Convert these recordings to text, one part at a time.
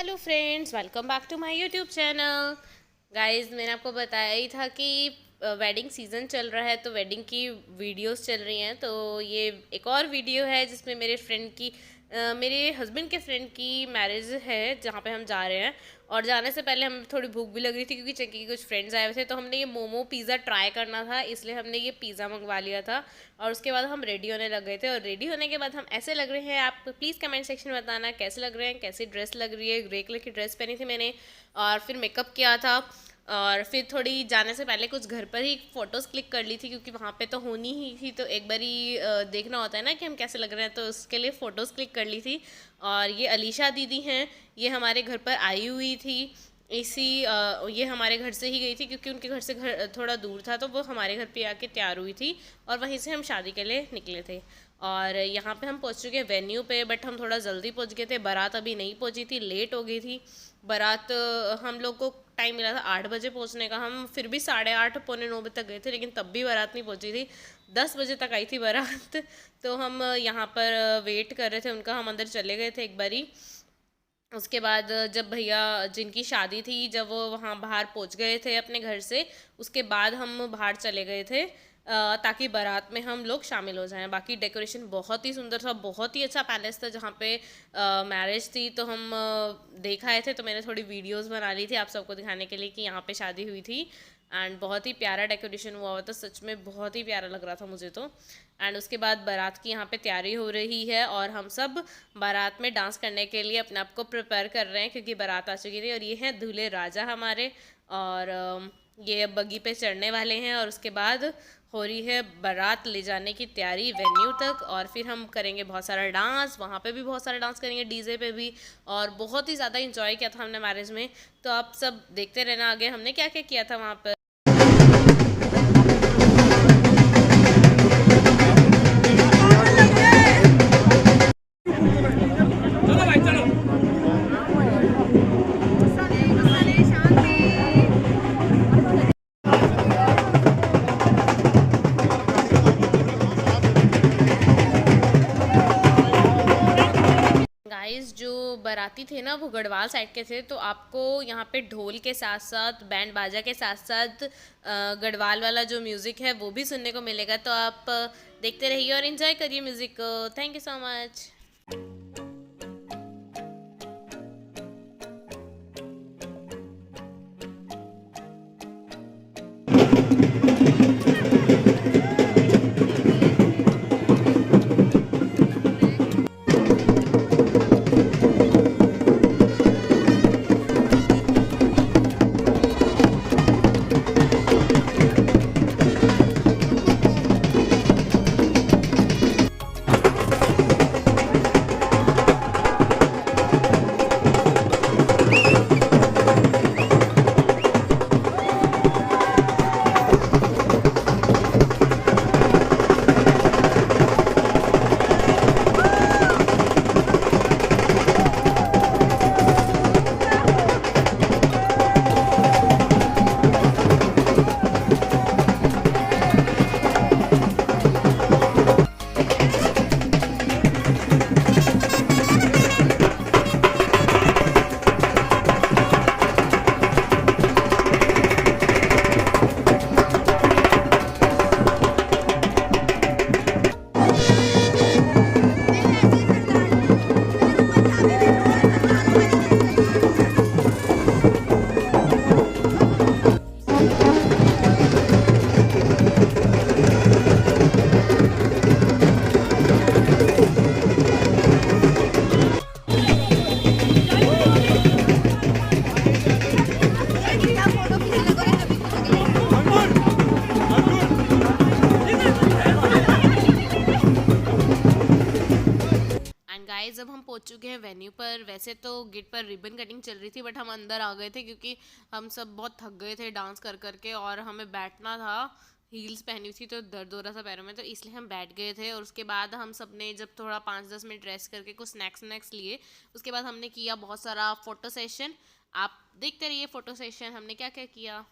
Hello friends, welcome back to my YouTube channel. Guys, मैंने आपको बताया ही था कि वेडिंग सीज़न चल रहा है तो वेडिंग की वीडियोस चल रही हैं। तो ये एक और वीडियो है जिसमें मेरे हस्बैंड के फ्रेंड की मैरिज है जहाँ पे हम जा रहे हैं। और जाने से पहले हमें थोड़ी भूख भी लग रही थी क्योंकि चक्की के कुछ फ्रेंड्स आए हुए थे, तो हमने ये मोमो पिज़्ज़ा ट्राई करना था, इसलिए हमने ये पिज़्ज़ा मंगवा लिया था। और उसके बाद हम रेडी होने लग गए थे, और रेडी होने के बाद हम ऐसे लग रहे हैं। आप प्लीज़ कमेंट सेक्शन में बताना कैसे लग रहे हैं, कैसी ड्रेस लग रही है। ग्रे कलर की ड्रेस पहनी थी मैंने, और फिर मेकअप किया था। और फिर थोड़ी जाने से पहले कुछ घर पर ही फ़ोटोज़ क्लिक कर ली थी क्योंकि वहाँ पे तो होनी ही थी, तो एक बारी देखना होता है ना कि हम कैसे लग रहे हैं, तो उसके लिए फ़ोटोज़ क्लिक कर ली थी। और ये अलीशा दीदी हैं, ये हमारे घर पर आई हुई थी। ये हमारे घर से ही गई थी क्योंकि उनके घर से घर थोड़ा दूर था, तो वो हमारे घर पे आके तैयार हुई थी और वहीं से हम शादी के लिए निकले थे। और यहाँ पे हम पहुँच चुके हैं वेन्यू पे, बट हम थोड़ा जल्दी पहुँच गए थे। बारात अभी नहीं पहुँची थी, लेट हो गई थी बारात। हम लोग को टाइम मिला था 8 बजे पहुँचने का, हम फिर भी 8:30 पौने 9 बजे तक गए थे, लेकिन तब भी बारात नहीं पहुँची थी। 10 बजे तक आई थी बारात। तो हम यहाँ पर वेट कर रहे थे उनका, हम अंदर चले गए थे एक बारी। उसके बाद जब भैया जिनकी शादी थी, जब वो वहाँ बाहर पहुँच गए थे अपने घर से, उसके बाद हम बाहर चले गए थे ताकि बारात में हम लोग शामिल हो जाएं। बाकी डेकोरेशन बहुत ही सुंदर था, बहुत ही अच्छा पैलेस था जहाँ पे मैरिज थी। तो हम देख आए थे, तो मैंने थोड़ी वीडियोस बना ली थी आप सबको दिखाने के लिए कि यहाँ पे शादी हुई थी। एंड बहुत ही प्यारा डेकोरेशन हुआ हुआ था, सच में बहुत ही प्यारा लग रहा था मुझे तो। एंड उसके बाद बारात की यहाँ पे तैयारी हो रही है और हम सब बारात में डांस करने के लिए अपने आप को प्रिपेयर कर रहे हैं क्योंकि बारात आ चुकी थी। और ये हैं दूल्हे राजा हमारे, और ये बग्गी पे चढ़ने वाले हैं। और उसके बाद हो रही है बारात ले जाने की तैयारी वेन्यू तक, और फिर हम करेंगे बहुत सारा डांस, वहाँ पे भी बहुत सारा डांस करेंगे, डीजे पे भी। और बहुत ही ज़्यादा इंजॉय किया था हमने मैरिज में। तो आप सब देखते रहना आगे हमने क्या क्या किया था वहाँ पर। गाइस, जो बाराती थे ना वो गढ़वाल साइड के थे, तो आपको यहाँ पे ढोल के साथ साथ बैंड बाजा के साथ साथ गढ़वाल वाला जो म्यूज़िक है वो भी सुनने को मिलेगा। तो आप देखते रहिए और इन्जॉय करिए म्यूज़िक को। Thank you so much. And guys, जब हम पहुंच चुके हैं वेन्यू पर, वैसे तो गेट पर रिबन कटिंग चल रही थी, बट हम अंदर आ गए थे क्योंकि हम सब बहुत थक गए थे डांस कर करके, और हमें बैठना था। हील्स पहनी हुई थी तो दर्द हो रहा था पैरों में, तो इसलिए हम बैठ गए थे। और उसके बाद हम सब ने जब थोड़ा 5-10 मिनट रेस्ट करके कुछ स्नैक्स लिए, उसके बाद हमने किया बहुत सारा फ़ोटो सेशन। आप देखते रहिए फ़ोटो सेशन हमने क्या क्या किया।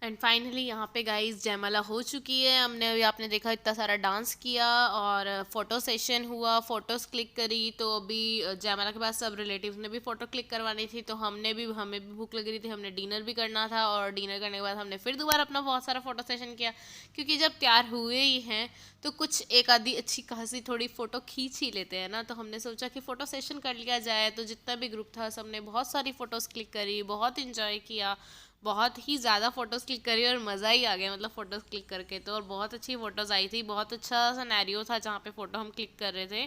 एंड फाइनली यहाँ पे गाइस जयमाला हो चुकी है। हमने अभी आपने देखा इतना सारा डांस किया और फोटो सेशन हुआ, फोटोज़ क्लिक करी। तो अभी जयमाला के पास सब रिलेटिव्स ने भी फ़ोटो क्लिक करवानी थी, तो हमें भी भूख लग रही थी, हमने डिनर भी करना था। और डिनर करने के बाद हमने फिर दोबारा अपना बहुत सारा फ़ोटो सेशन किया, क्योंकि जब तैयार हुए ही हैं तो कुछ एक आधी अच्छी खासी थोड़ी फ़ोटो खींच ही लेते हैं ना। तो हमने सोचा कि फ़ोटो सेशन कर लिया जाए। तो जितना भी ग्रुप था सब ने बहुत सारी फ़ोटोज़ क्लिक करी, बहुत इन्जॉय किया, बहुत ही ज़्यादा फ़ोटोज़ क्लिक करी और मज़ा ही आ गया, मतलब फ़ोटोज़ क्लिक करके। तो और बहुत अच्छी फ़ोटोज़ आई थी, बहुत अच्छा सिनेरियो था जहाँ पे फ़ोटो हम क्लिक कर रहे थे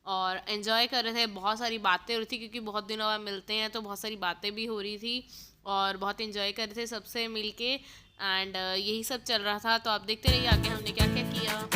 और एंजॉय कर रहे थे। बहुत सारी बातें हो रही थी, क्योंकि बहुत दिनों बाद मिलते हैं तो बहुत सारी बातें भी हो रही थी और बहुत एंजॉय कर रहे थे सबसे मिल के। एंड यही सब चल रहा था। तो आप देखते रहिए आगे हमने क्या क्या किया।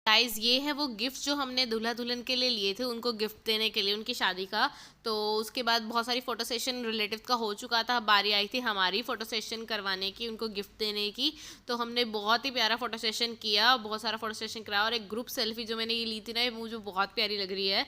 गाइस ये है वो गिफ्ट जो हमने दूल्हा दुल्हन के लिए लिए थे, उनको गिफ्ट देने के लिए उनकी शादी का। तो उसके बाद बहुत सारी फ़ोटो सेशन रिलेटिव का हो चुका था, बारी आई थी हमारी फ़ोटो सेशन करवाने की, उनको गिफ्ट देने की। तो हमने बहुत ही प्यारा फ़ोटो सेशन किया, बहुत सारा फ़ोटो सेशन कराया। और एक ग्रुप सेल्फी जो मैंने ये ली थी ना, ये मुझे बहुत प्यारी लग रही है,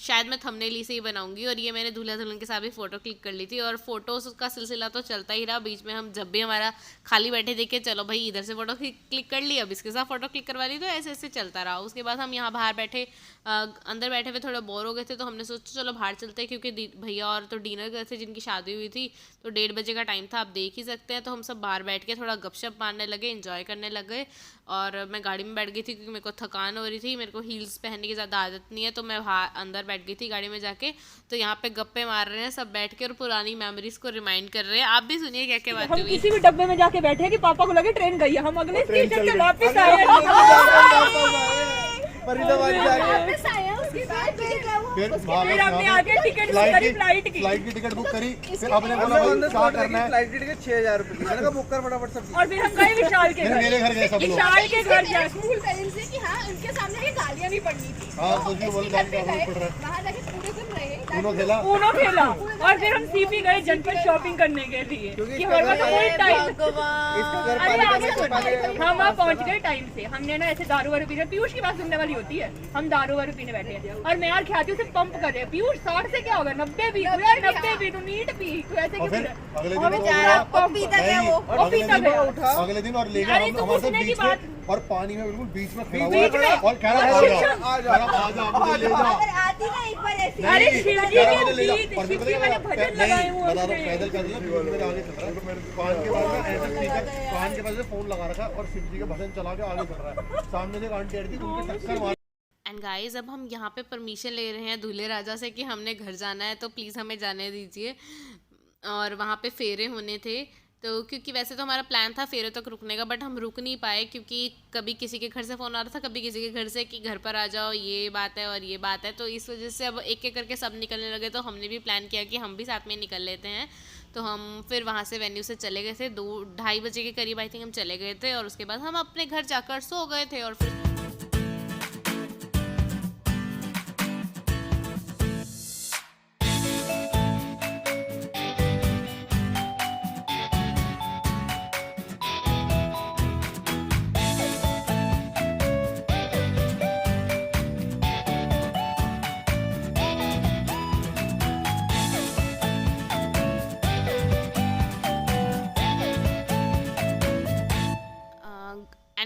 शायद मैं थंबनेल ही से ही बनाऊंगी। और ये मैंने दूल्हा दुल्हन के साथ भी फ़ोटो क्लिक कर ली थी और फोटोज़ का सिलसिला तो चलता ही रहा। बीच में हम जब भी हमारा खाली बैठे देखे, चलो भाई इधर से फ़ोटो क्लिक कर ली, अब इसके साथ फ़ोटो क्लिक करवा ली, तो ऐसे ऐसे चलता रहा। उसके बाद हम यहाँ बाहर बैठे, अंदर बैठे हुए थोड़ा बोर हो गए थे, तो हमने सोचा चलो बाहर चलते हैं, क्योंकि भैया और तो डिनर गए थे जिनकी शादी हुई थी, तो 1:30 बजे का टाइम था, आप देख ही सकते हैं। तो हम सब बाहर बैठ के थोड़ा गपशप मारने लगे, इंजॉय करने लगे। और मैं गाड़ी में बैठ गई थी, क्योंकि मेरे को थकान हो रही थी, मेरे को हील्स पहनने की ज़्यादा आदत नहीं है, तो मैं अंदर बैठ गई थी गाड़ी में जाके। तो यहाँ पे गप्पे मार रहे हैं सब बैठ के और पुरानी मेमोरीज को रिमाइंड कर रहे हैं। आप भी सुनिए क्या क्या बातें हुई। हम किसी भी डब्बे में जाके बैठे हैं कि पापा को लगे ट्रेन गई है, हम अगले स्टेशन से वापस आए। फरीदाबाद वापस आए उसके बाद फिर हमने आगे टिकट बुक करी, फ्लाइट की टिकट बुक करी। फिर आपने बोला क्या करना है, फ्लाइट की टिकट 6000 रुपए, मैंने कहा बुक कर फटाफट सब। और फिर हम गए विशाल के घर, मेरे घर गए सब लोग, विशाल के घर जाके स्कूल पेरेंट्स से कि हाँ उनके सामने ये गालियाँ नहीं पड़नी थी। हाँ कुछ भी बोल जाने का पड़ रहा है। वहाँ जाके पूरे दिन रहे, उनो खेला और फिर हम सीपी गए जनपद शॉपिंग करने के लिए, कि हमारे पास तो कोई टाइम। हम वहाँ पहुँच गए टाइम से। हमने ना ऐसे दारू वारू पीने, पीयूष की बात सुनने वाली होती है, हम दारू वारू पीने बैठे हैं और मैं यार ख्याति उसे पंप कर रहे हैं, पीयूष 60 से क्या होगा, 90 भी, 90 भी, तू नीट पी, तू ऐसे क्यों पी रहा है? अगले दिन और ले गए हम हमारे बीच में, और पानी में बिल्कुल बीच में खड़ा हुआ और कह रहा मुझे ले जा। अरे शिवजी के गीत, शिवजी वाले भजन लगाए हुए बता दो, पैदल कर लिया, मेरे आगे चल रहा है, कान के पास में ऐसे स्पीकर, कान के पास में फोन लगा रखा और शिव जी का भजन चला के आगे चल रहा है। सामने से एक आंटी आ रही थी, उनके टक्कर मार। एंड गाइस अब हम यहाँ पे परमिशन ले रहे हैं दूल्हे राजा से कि हमने घर जाना है, तो प्लीज़ हमें जाने दीजिए। और वहाँ पे फेरे होने थे, तो क्योंकि वैसे तो हमारा प्लान था फेरे तक रुकने का, बट हम रुक नहीं पाए, क्योंकि कभी किसी के घर से फ़ोन आ रहा था, कभी किसी के घर से कि घर पर आ जाओ, ये बात है और ये बात है। तो इस वजह से अब एक एक करके सब निकलने लगे, तो हमने भी प्लान किया कि हम भी साथ में निकल लेते हैं। तो हम फिर वहाँ से वेन्यू से चले गए थे, 2-2:30 बजे के करीब आई थिंक हम चले गए थे। और उसके बाद हम अपने घर जाकर सो गए थे। और फिर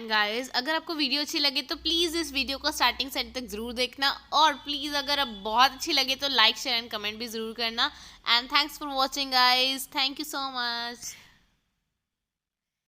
एंड गाइस, अगर आपको वीडियो अच्छी लगे तो प्लीज़ इस वीडियो को स्टार्टिंग से एंड तक ज़रूर देखना, और प्लीज़ अगर अब बहुत अच्छी लगे तो लाइक शेयर एंड कमेंट भी ज़रूर करना। And thanks for watching guys, thank you so much.